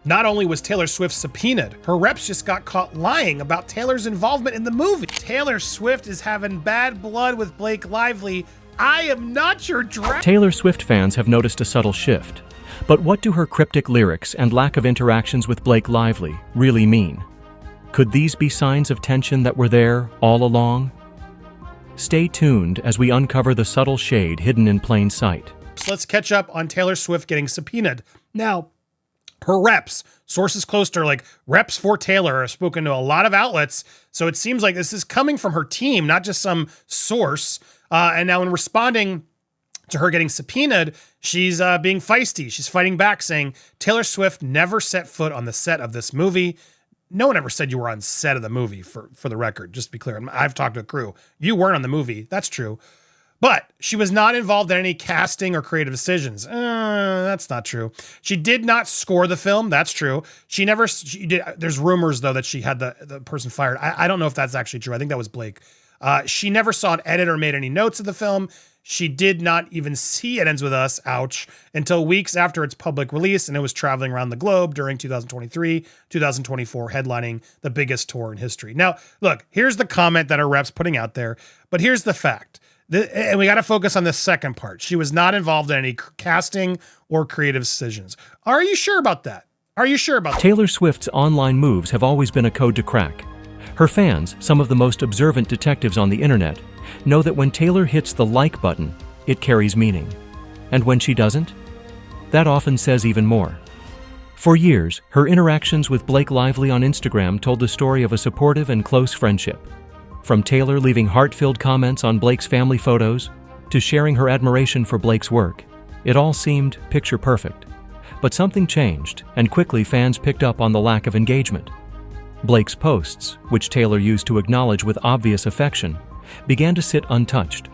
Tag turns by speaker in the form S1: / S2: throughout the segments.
S1: Not only was Taylor Swift subpoenaed, her reps just got caught lying about Taylor's involvement in the movie. Taylor Swift is having bad blood with Blake Lively. I am not your drag.
S2: Taylor Swift fans have noticed a subtle shift. But what do her cryptic lyrics and lack of interactions with Blake Lively really mean? Could these be signs of tension that were there all along? Stay tuned as we uncover the subtle shade hidden in plain sight.
S1: So let's catch up on Taylor Swift getting subpoenaed. Now, her reps, sources close to her, like reps for Taylor, have spoken to a lot of outlets. So it seems like this is coming from her team, not just some source. And now in responding to her getting subpoenaed, she's being feisty. She's fighting back, saying Taylor Swift never set foot on the set of this movie. No one ever said you were on set of the movie, for the record, just to be clear. I've talked to a crew. You weren't on the movie. That's true. But she was not involved in any casting or creative decisions. That's not true. She did not score the film. That's true. She did. There's rumors, though, that she had the person fired. I don't know if that's actually true. I think that was Blake. She never saw an edit or made any notes of the film. She did not even see It Ends With Us, ouch, until weeks after its public release, and it was traveling around the globe during 2023, 2024, headlining the biggest tour in history. Now, look, here's the comment that her rep's putting out there, but here's the fact. And we got to focus on the second part. She was not involved in any casting or creative decisions. Are you sure about that? Are you sure about that?
S2: Taylor Swift's online moves have always been a code to crack. Her fans, some of the most observant detectives on the internet, know that when Taylor hits the like button, it carries meaning. And when she doesn't, that often says even more. For years, her interactions with Blake Lively on Instagram told the story of a supportive and close friendship. From Taylor leaving heart-filled comments on Blake's family photos, to sharing her admiration for Blake's work, it all seemed picture perfect. But something changed, and quickly fans picked up on the lack of engagement. Blake's posts, which Taylor used to acknowledge with obvious affection, began to sit untouched.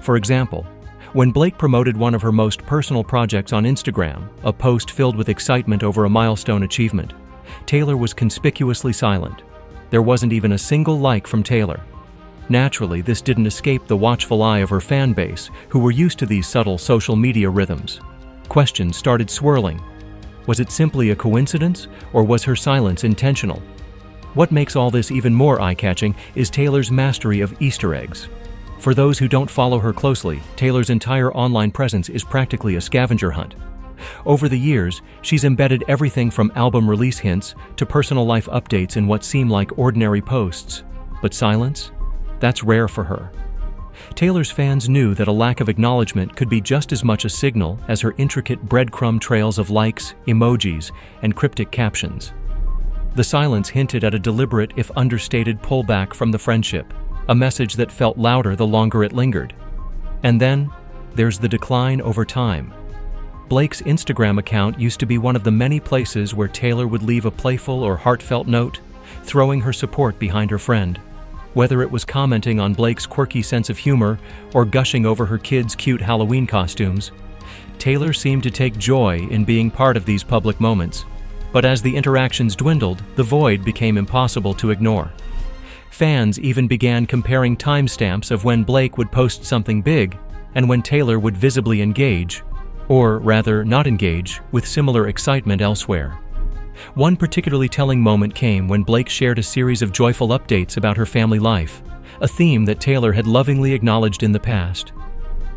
S2: For example, when Blake promoted one of her most personal projects on Instagram, a post filled with excitement over a milestone achievement, Taylor was conspicuously silent. There wasn't even a single like from Taylor. Naturally, this didn't escape the watchful eye of her fan base, who were used to these subtle social media rhythms. Questions started swirling. Was it simply a coincidence, or was her silence intentional? What makes all this even more eye-catching is Taylor's mastery of Easter eggs. For those who don't follow her closely, Taylor's entire online presence is practically a scavenger hunt. Over the years, she's embedded everything from album release hints to personal life updates in what seem like ordinary posts. But silence? That's rare for her. Taylor's fans knew that a lack of acknowledgement could be just as much a signal as her intricate breadcrumb trails of likes, emojis, and cryptic captions. The silence hinted at a deliberate, if understated, pullback from the friendship, a message that felt louder the longer it lingered. And then, there's the decline over time. Blake's Instagram account used to be one of the many places where Taylor would leave a playful or heartfelt note, throwing her support behind her friend. Whether it was commenting on Blake's quirky sense of humor or gushing over her kids' cute Halloween costumes, Taylor seemed to take joy in being part of these public moments. But as the interactions dwindled, the void became impossible to ignore. Fans even began comparing timestamps of when Blake would post something big and when Taylor would visibly engage, or rather not engage, with similar excitement elsewhere. One particularly telling moment came when Blake shared a series of joyful updates about her family life, a theme that Taylor had lovingly acknowledged in the past.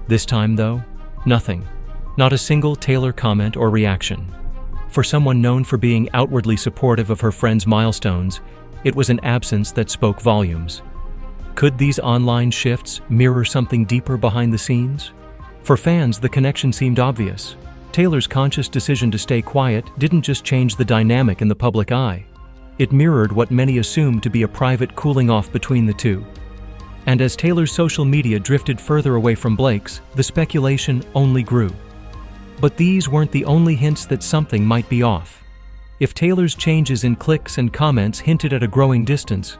S2: This time, though, nothing. Not a single Taylor comment or reaction. For someone known for being outwardly supportive of her friends' milestones, it was an absence that spoke volumes. Could these online shifts mirror something deeper behind the scenes? For fans, the connection seemed obvious. Taylor's conscious decision to stay quiet didn't just change the dynamic in the public eye. It mirrored what many assumed to be a private cooling off between the two. And as Taylor's social media drifted further away from Blake's, the speculation only grew. But these weren't the only hints that something might be off. If Taylor's changes in clicks and comments hinted at a growing distance,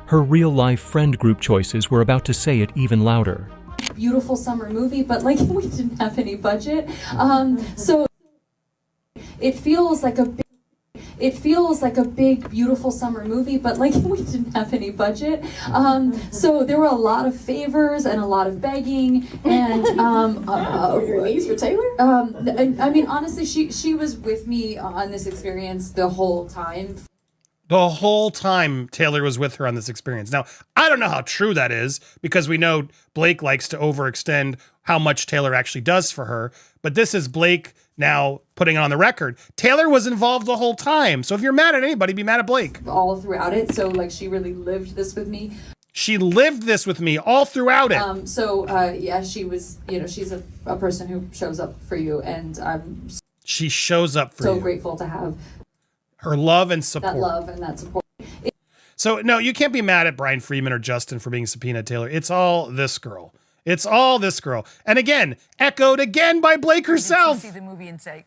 S2: her real-life friend group choices were about to say it even louder.
S3: Beautiful summer movie, but we didn't have any budget. So it feels like it feels like a big, beautiful summer movie, but like we didn't have any budget. So there were a lot of favors and a lot of begging, and
S4: your knees for Taylor?
S3: I mean, honestly, she was with me on this experience the whole time.
S1: The whole time Taylor was with her on this experience. Now, I don't know how true that is, because we know Blake likes to overextend how much Taylor actually does for her. But this is Blake now putting it on the record. Taylor was involved the whole time. So if you're mad at anybody, be mad at Blake.
S3: All throughout it. So like she really lived this with me.
S1: She lived this with me all throughout it.
S3: Yeah, she was, she's a person who shows up for you. And I'm
S1: she shows up for you.
S3: So grateful to have
S1: her love and support.
S3: That love and that support.
S1: So no, you can't be mad at Brian Freeman or Justin for being subpoenaed Taylor. It's all this girl. It's all this girl. And again, echoed again by Blake herself.
S5: Did you see the movie and say,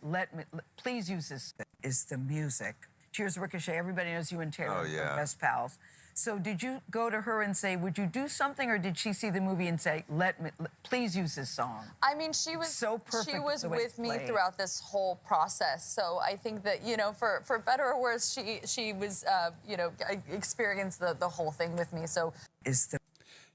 S5: please use this? Is the music. Cheers, Ricochet. Everybody knows you and Taylor are best pals. So did you go to her and say, would you do something, or did she see the movie and say, please use this song?
S6: I mean, she was
S5: so perfect.
S6: She was with me throughout this whole process. So I think that, for better or worse, she was, experienced the whole thing with me. So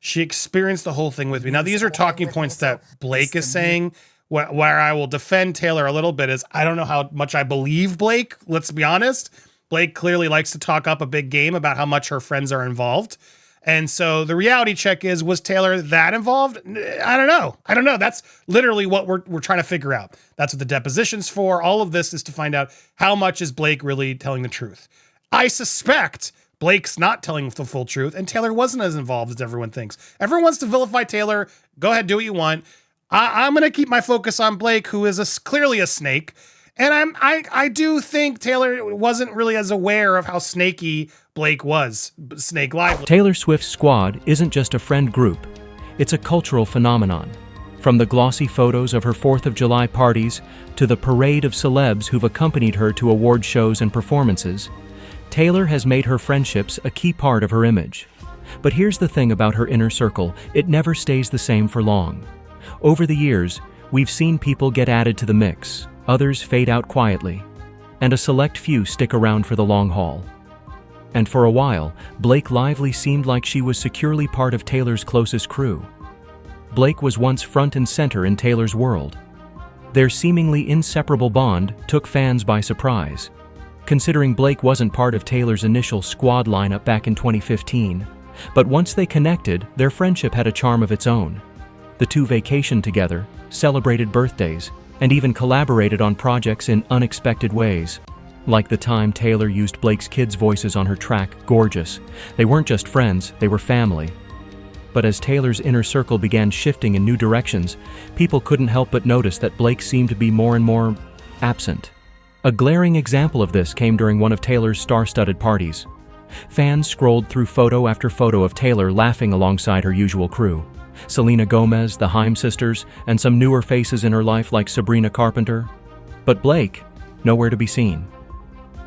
S1: she experienced the whole thing with me. Now, these are talking points that Blake is saying. Where I will defend Taylor a little bit is I don't know how much I believe Blake. Let's be honest. Blake clearly likes to talk up a big game about how much her friends are involved. And so the reality check is, was Taylor that involved? I don't know. That's literally what we're trying to figure out. That's what the deposition's for. All of this is to find out how much is Blake really telling the truth. I suspect Blake's not telling the full truth, and Taylor wasn't as involved as everyone thinks. Everyone wants to vilify Taylor. Go ahead, do what you want. I'm going to keep my focus on Blake, who is clearly a snake. And I do think Taylor wasn't really as aware of how snaky Blake was. Snake Live.
S2: Taylor Swift's squad isn't just a friend group. It's a cultural phenomenon. From the glossy photos of her 4th of July parties to the parade of celebs who've accompanied her to award shows and performances, Taylor has made her friendships a key part of her image. But here's the thing about her inner circle: it never stays the same for long. Over the years, we've seen people get added to the mix, others fade out quietly, and a select few stick around for the long haul. And for a while, Blake Lively seemed like she was securely part of Taylor's closest crew. Blake was once front and center in Taylor's world. Their seemingly inseparable bond took fans by surprise, considering Blake wasn't part of Taylor's initial squad lineup back in 2015. But once they connected, their friendship had a charm of its own. The two vacationed together, celebrated birthdays, and even collaborated on projects in unexpected ways. Like the time Taylor used Blake's kids' voices on her track, Gorgeous. They weren't just friends, they were family. But as Taylor's inner circle began shifting in new directions, people couldn't help but notice that Blake seemed to be more and more absent. A glaring example of this came during one of Taylor's star-studded parties. Fans scrolled through photo after photo of Taylor laughing alongside her usual crew. Selena Gomez, the Haim sisters, and some newer faces in her life like Sabrina Carpenter. But Blake, nowhere to be seen.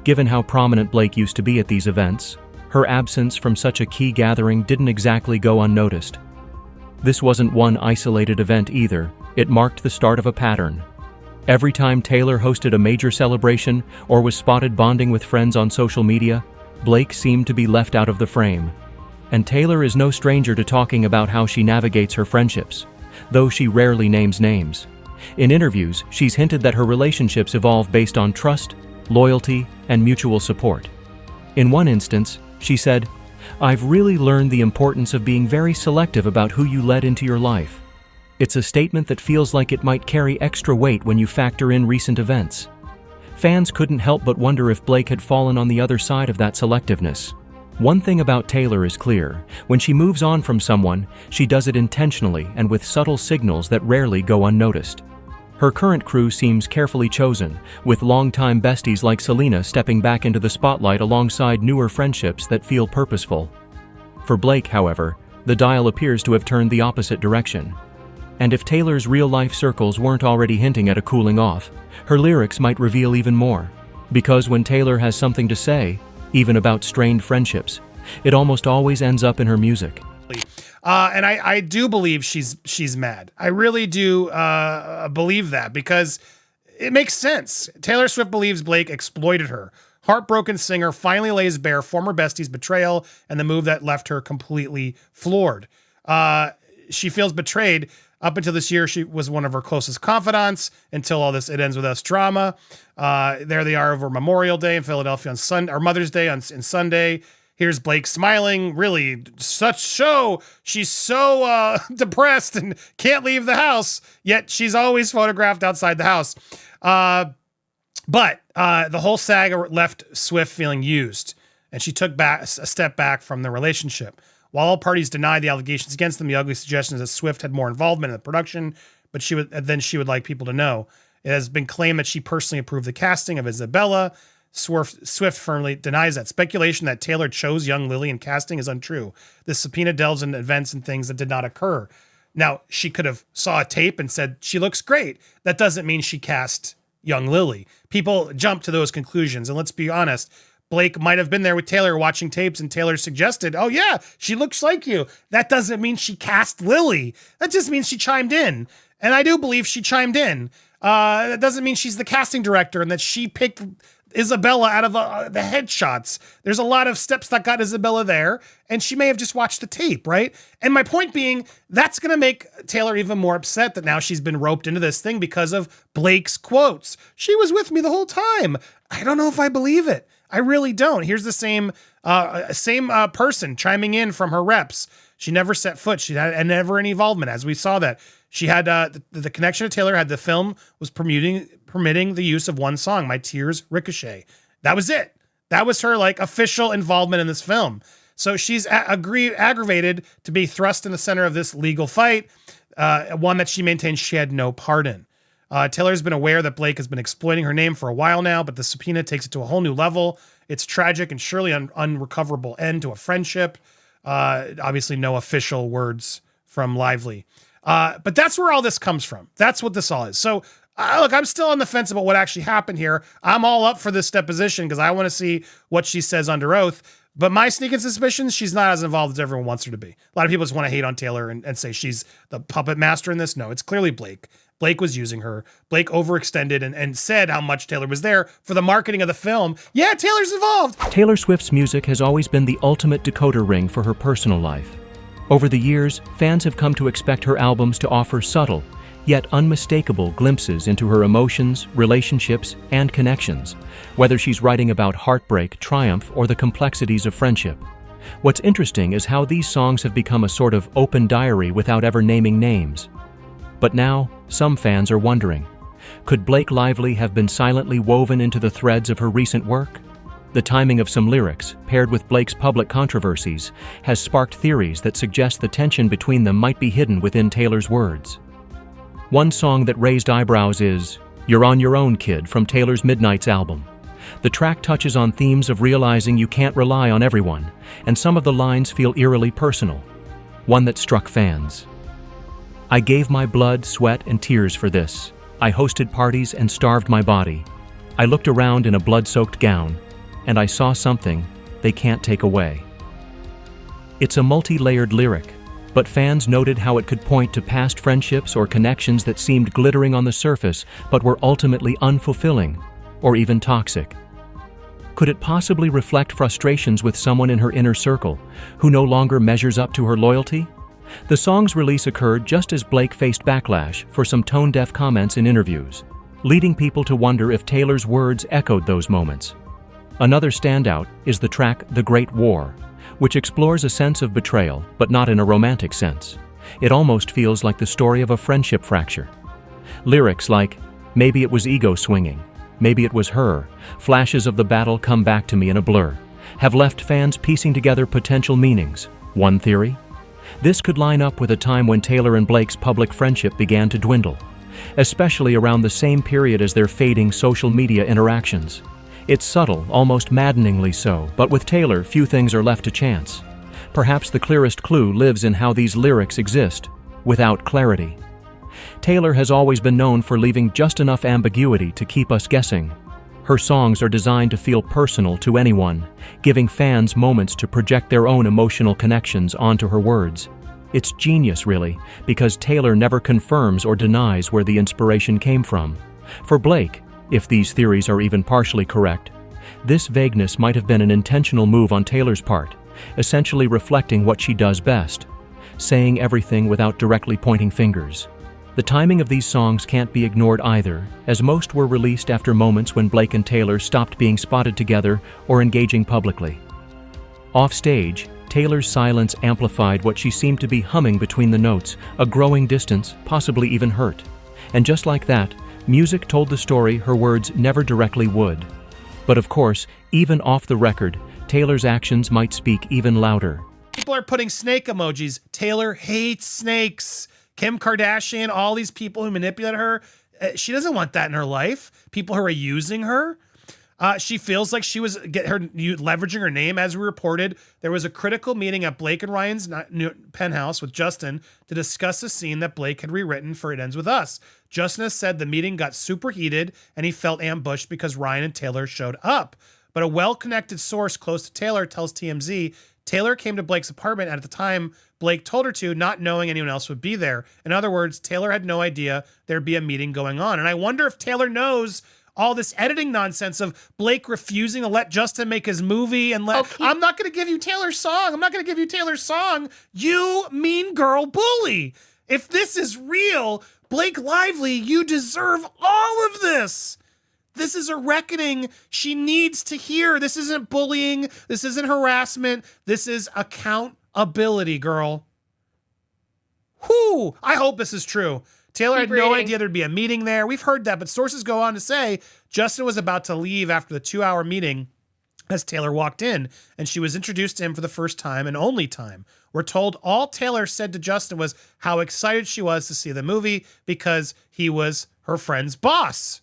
S2: Given how prominent Blake used to be at these events, her absence from such a key gathering didn't exactly go unnoticed. This wasn't one isolated event either. It marked the start of a pattern. Every time Taylor hosted a major celebration or was spotted bonding with friends on social media, Blake seemed to be left out of the frame. And Taylor is no stranger to talking about how she navigates her friendships, though she rarely names names. In interviews, she's hinted that her relationships evolve based on trust, loyalty, and mutual support. In one instance, she said, "I've really learned the importance of being very selective about who you let into your life." It's a statement that feels like it might carry extra weight when you factor in recent events. Fans couldn't help but wonder if Blake had fallen on the other side of that selectiveness. One thing about Taylor is clear: when she moves on from someone, she does it intentionally and with subtle signals that rarely go unnoticed. Her current crew seems carefully chosen, with longtime besties like Selena stepping back into the spotlight alongside newer friendships that feel purposeful. For Blake, however, the dial appears to have turned the opposite direction. And if Taylor's real-life circles weren't already hinting at a cooling off, her lyrics might reveal even more. Because when Taylor has something to say, even about strained friendships, it almost always ends up in her music.
S1: And I do believe she's mad. I really do believe that, because it makes sense. Taylor Swift believes Blake exploited her heartbroken singer finally lays bare former bestie's betrayal and the move that left her completely floored. She feels betrayed. Up until this year, she was one of her closest confidants until all this, it ends with us drama. There they are over Memorial Day in Philadelphia on Sunday, or Mother's Day in Sunday. Here's Blake smiling, really such show. She's so depressed and can't leave the house, yet she's always photographed outside the house. But the whole saga left Swift feeling used, and she took a step back from the relationship. While all parties denied the allegations against them, the ugly suggestion is that Swift had more involvement in the production, but she would like people to know. It has been claimed that she personally approved the casting of Isabella. Swift firmly denies that. Speculation that Taylor chose young Lily in casting is untrue. This subpoena delves into events and things that did not occur. Now, she could have saw a tape and said, she looks great. That doesn't mean she cast young Lily. People jump to those conclusions, and let's be honest, Blake might have been there with Taylor watching tapes and Taylor suggested, oh yeah, she looks like you. That doesn't mean she cast Lily. That just means she chimed in. And I do believe she chimed in. That doesn't mean she's the casting director and that she picked Isabella out of the headshots. There's a lot of steps that got Isabella there, and she may have just watched the tape, right? And my point being, that's going to make Taylor even more upset that now she's been roped into this thing because of Blake's quotes. She was with me the whole time. I don't know if I believe it. I really don't. Here's the same person chiming in from her reps. She never set foot. She had never any involvement, as we saw that. She had the connection to Taylor had the film was permitting the use of one song, My Tears Ricochet. That was it. That was her like official involvement in this film. So she's aggravated to be thrust in the center of this legal fight, one that she maintains she had no part in. Taylor's been aware that Blake has been exploiting her name for a while now, but the subpoena takes it to a whole new level. It's tragic and surely unrecoverable end to a friendship. Obviously no official words from Lively. But that's where all this comes from. That's what this all is. So look, I'm still on the fence about what actually happened here. I'm all up for this deposition because I want to see what she says under oath. But my sneaking suspicions, she's not as involved as everyone wants her to be. A lot of people just want to hate on Taylor and say she's the puppet master in this. No, it's clearly Blake. Blake was using her. Blake overextended and said how much Taylor was there for the marketing of the film. Yeah, Taylor's involved.
S2: Taylor Swift's music has always been the ultimate decoder ring for her personal life. Over the years, fans have come to expect her albums to offer subtle, yet unmistakable glimpses into her emotions, relationships, and connections, whether she's writing about heartbreak, triumph, or the complexities of friendship. What's interesting is how these songs have become a sort of open diary without ever naming names. But now, some fans are wondering, could Blake Lively have been silently woven into the threads of her recent work? The timing of some lyrics, paired with Blake's public controversies, has sparked theories that suggest the tension between them might be hidden within Taylor's words. One song that raised eyebrows is You're on Your Own, Kid from Taylor's Midnight's album. The track touches on themes of realizing you can't rely on everyone, and some of the lines feel eerily personal. One that struck fans. I gave my blood, sweat, and tears for this. I hosted parties and starved my body. I looked around in a blood-soaked gown, and I saw something they can't take away. It's a multi-layered lyric, but fans noted how it could point to past friendships or connections that seemed glittering on the surface but were ultimately unfulfilling or even toxic. Could it possibly reflect frustrations with someone in her inner circle who no longer measures up to her loyalty? The song's release occurred just as Blake faced backlash for some tone-deaf comments in interviews, leading people to wonder if Taylor's words echoed those moments. Another standout is the track The Great War, which explores a sense of betrayal, but not in a romantic sense. It almost feels like the story of a friendship fracture. Lyrics like, maybe it was ego swinging, maybe it was her, flashes of the battle come back to me in a blur, have left fans piecing together potential meanings. One theory? This could line up with a time when Taylor and Blake's public friendship began to dwindle, especially around the same period as their fading social media interactions. It's subtle, almost maddeningly so, but with Taylor, few things are left to chance. Perhaps the clearest clue lives in how these lyrics exist, without clarity. Taylor has always been known for leaving just enough ambiguity to keep us guessing. Her songs are designed to feel personal to anyone, giving fans moments to project their own emotional connections onto her words. It's genius, really, because Taylor never confirms or denies where the inspiration came from. For Blake, if these theories are even partially correct, This vagueness might have been an intentional move on Taylor's part, essentially reflecting what she does best, saying everything without directly pointing fingers. The timing of these songs can't be ignored either, as most were released after moments when Blake and Taylor stopped being spotted together or engaging publicly. Off-stage, Taylor's silence amplified what she seemed to be humming between the notes, a growing distance, possibly even hurt. And just like that, music told the story her words never directly would. But of course, even off the record, Taylor's actions might speak even louder.
S1: People are putting snake emojis. Taylor hates snakes. Kim Kardashian, all these people who manipulate her, she doesn't want that in her life. People who are using her. She feels like she was leveraging her name. As we reported, there was a critical meeting at Blake and Ryan's penthouse with Justin to discuss a scene that Blake had rewritten for It Ends With Us. Justin has said the meeting got super heated and he felt ambushed because Ryan and Taylor showed up. But a well-connected source close to Taylor tells TMZ Taylor came to Blake's apartment at the time Blake told her to, not knowing anyone else would be there. In other words, Taylor had no idea there'd be a meeting going on. And I wonder if Taylor knows all this editing nonsense of Blake refusing to let Justin make his movie and I'm not going to give you Taylor's song. I'm not going to give you Taylor's song. You mean girl bully. If this is real, Blake Lively, you deserve all of this. This is a reckoning she needs to hear. This isn't bullying. This isn't harassment. This is accountability, girl. Whew. I hope this is true. Taylor had no idea there'd be a meeting there. We've heard that, but sources go on to say Justin was about to leave after the 2-hour meeting as Taylor walked in, and she was introduced to him for the first time and only time. We're told all Taylor said to Justin was how excited she was to see the movie because he was her friend's boss.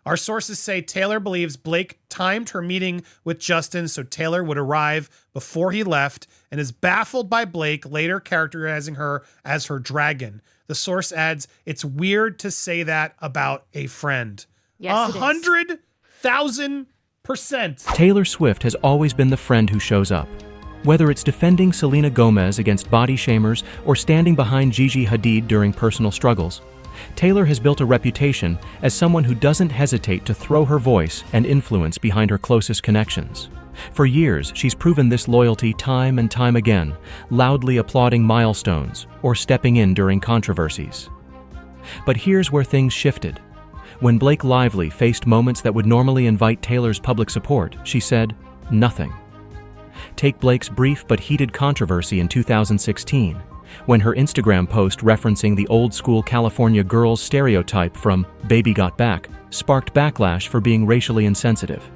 S1: Our sources say Taylor believes Blake timed her meeting with Justin so Taylor would arrive before he left and is baffled by Blake later characterizing her as her dragon. The source adds, it's weird to say that about a friend.
S7: Yes,
S1: 100,000%.
S2: Taylor Swift has always been the friend who shows up. Whether it's defending Selena Gomez against body shamers or standing behind Gigi Hadid during personal struggles, Taylor has built a reputation as someone who doesn't hesitate to throw her voice and influence behind her closest connections. For years, she's proven this loyalty time and time again, loudly applauding milestones or stepping in during controversies. But here's where things shifted. When Blake Lively faced moments that would normally invite Taylor's public support, she said nothing. Take Blake's brief but heated controversy in 2016, when her Instagram post referencing the old-school California girls stereotype from Baby Got Back sparked backlash for being racially insensitive.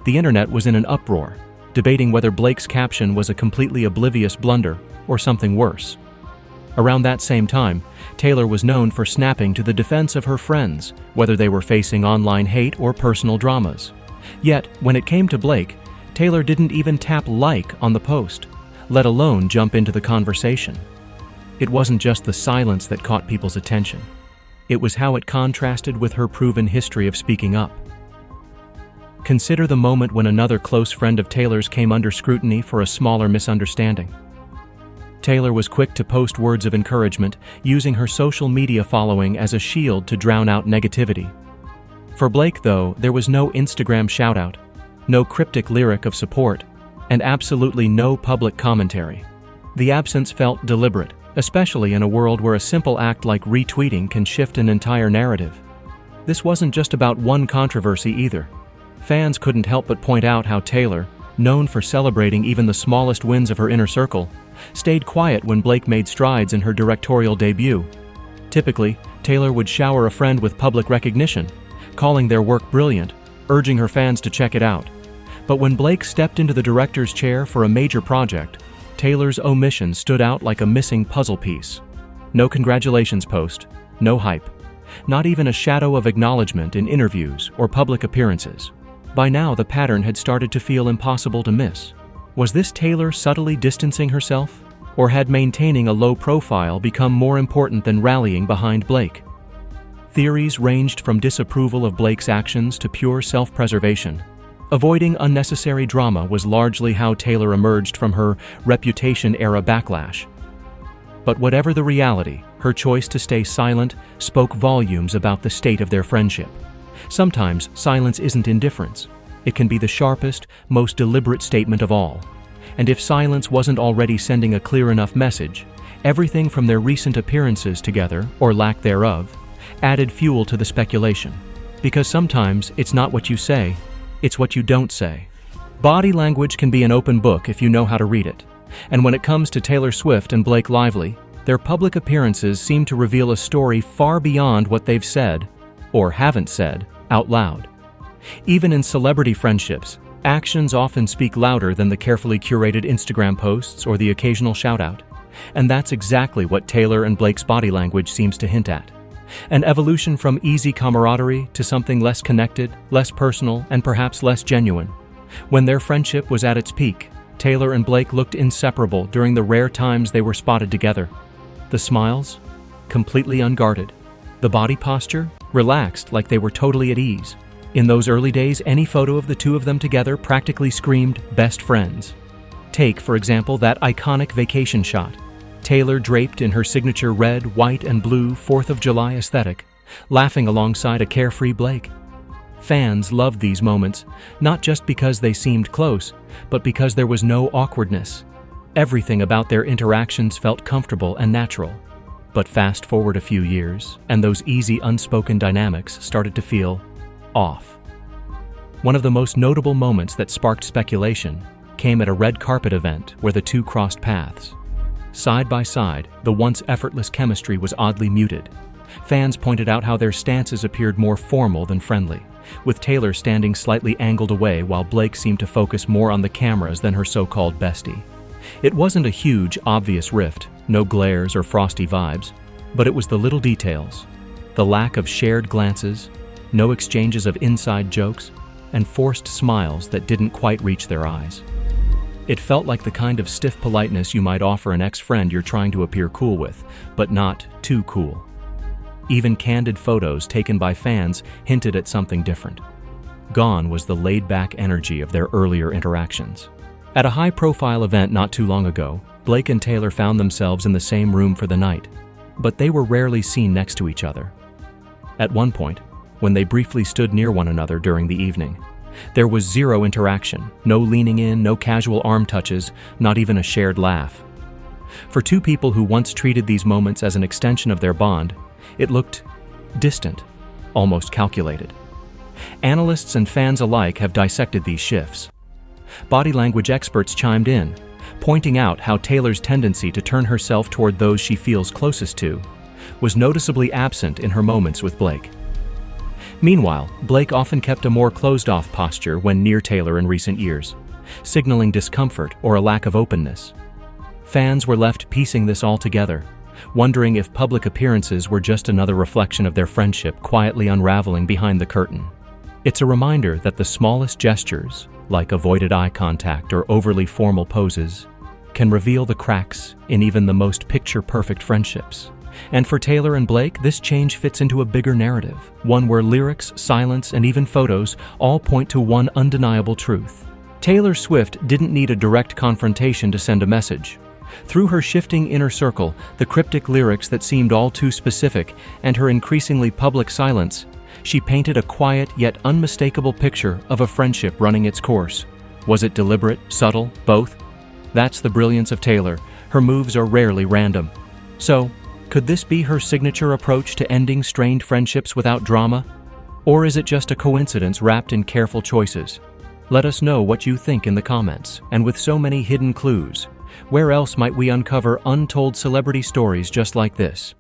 S2: The internet was in an uproar, debating whether Blake's caption was a completely oblivious blunder or something worse. Around that same time, Taylor was known for snapping to the defense of her friends, whether they were facing online hate or personal dramas. Yet, when it came to Blake, Taylor didn't even tap like on the post, let alone jump into the conversation. It wasn't just the silence that caught people's attention. It was how it contrasted with her proven history of speaking up. Consider the moment when another close friend of Taylor's came under scrutiny for a smaller misunderstanding. Taylor was quick to post words of encouragement, using her social media following as a shield to drown out negativity. For Blake, though, there was no Instagram shoutout, no cryptic lyric of support, and absolutely no public commentary. The absence felt deliberate, especially in a world where a simple act like retweeting can shift an entire narrative. This wasn't just about one controversy either. Fans couldn't help but point out how Taylor, known for celebrating even the smallest wins of her inner circle, stayed quiet when Blake made strides in her directorial debut. Typically, Taylor would shower a friend with public recognition, calling their work brilliant, urging her fans to check it out. But when Blake stepped into the director's chair for a major project, Taylor's omission stood out like a missing puzzle piece. No congratulations post, no hype, not even a shadow of acknowledgement in interviews or public appearances. By now, the pattern had started to feel impossible to miss. Was this Taylor subtly distancing herself? Or had maintaining a low profile become more important than rallying behind Blake? Theories ranged from disapproval of Blake's actions to pure self-preservation. Avoiding unnecessary drama was largely how Taylor emerged from her reputation-era backlash. But whatever the reality, her choice to stay silent spoke volumes about the state of their friendship. Sometimes silence isn't indifference. It can be the sharpest, most deliberate statement of all. And if silence wasn't already sending a clear enough message, everything from their recent appearances together, or lack thereof, added fuel to the speculation. Because sometimes it's not what you say, it's what you don't say. Body language can be an open book if you know how to read it. And when it comes to Taylor Swift and Blake Lively, their public appearances seem to reveal a story far beyond what they've said, or haven't said, out loud. Even in celebrity friendships, actions often speak louder than the carefully curated Instagram posts or the occasional shout-out. And that's exactly what Taylor and Blake's body language seems to hint at. An evolution from easy camaraderie to something less connected, less personal, and perhaps less genuine. When their friendship was at its peak, Taylor and Blake looked inseparable during the rare times they were spotted together. The smiles? Completely unguarded. The body posture? Relaxed, like they were totally at ease. In those early days, any photo of the two of them together practically screamed best friends. Take, for example, that iconic vacation shot. Taylor draped in her signature red, white, and blue 4th of July aesthetic, laughing alongside a carefree Blake. Fans loved these moments, not just because they seemed close, but because there was no awkwardness. Everything about their interactions felt comfortable and natural. But fast forward a few years, and those easy, unspoken dynamics started to feel off. One of the most notable moments that sparked speculation came at a red carpet event where the two crossed paths. Side by side, the once effortless chemistry was oddly muted. Fans pointed out how their stances appeared more formal than friendly, with Taylor standing slightly angled away while Blake seemed to focus more on the cameras than her so-called bestie. It wasn't a huge, obvious rift, no glares or frosty vibes, but it was the little details, the lack of shared glances, no exchanges of inside jokes, and forced smiles that didn't quite reach their eyes. It felt like the kind of stiff politeness you might offer an ex-friend you're trying to appear cool with, but not too cool. Even candid photos taken by fans hinted at something different. Gone was the laid-back energy of their earlier interactions. At a high-profile event not too long ago, Blake and Taylor found themselves in the same room for the night, but they were rarely seen next to each other. At one point, when they briefly stood near one another during the evening, there was zero interaction, no leaning in, no casual arm touches, not even a shared laugh. For two people who once treated these moments as an extension of their bond, it looked distant, almost calculated. Analysts and fans alike have dissected these shifts. Body language experts chimed in, pointing out how Taylor's tendency to turn herself toward those she feels closest to was noticeably absent in her moments with Blake. Meanwhile, Blake often kept a more closed-off posture when near Taylor in recent years, signaling discomfort or a lack of openness. Fans were left piecing this all together, wondering if public appearances were just another reflection of their friendship quietly unraveling behind the curtain. It's a reminder that the smallest gestures, like avoided eye contact or overly formal poses, can reveal the cracks in even the most picture-perfect friendships. And for Taylor and Blake, this change fits into a bigger narrative, one where lyrics, silence, and even photos all point to one undeniable truth. Taylor Swift didn't need a direct confrontation to send a message. Through her shifting inner circle, the cryptic lyrics that seemed all too specific, and her increasingly public silence, she painted a quiet yet unmistakable picture of a friendship running its course. Was it deliberate, subtle, both? That's the brilliance of Taylor. Her moves are rarely random. So, could this be her signature approach to ending strained friendships without drama? Or is it just a coincidence wrapped in careful choices? Let us know what you think in the comments. And with so many hidden clues, where else might we uncover untold celebrity stories just like this?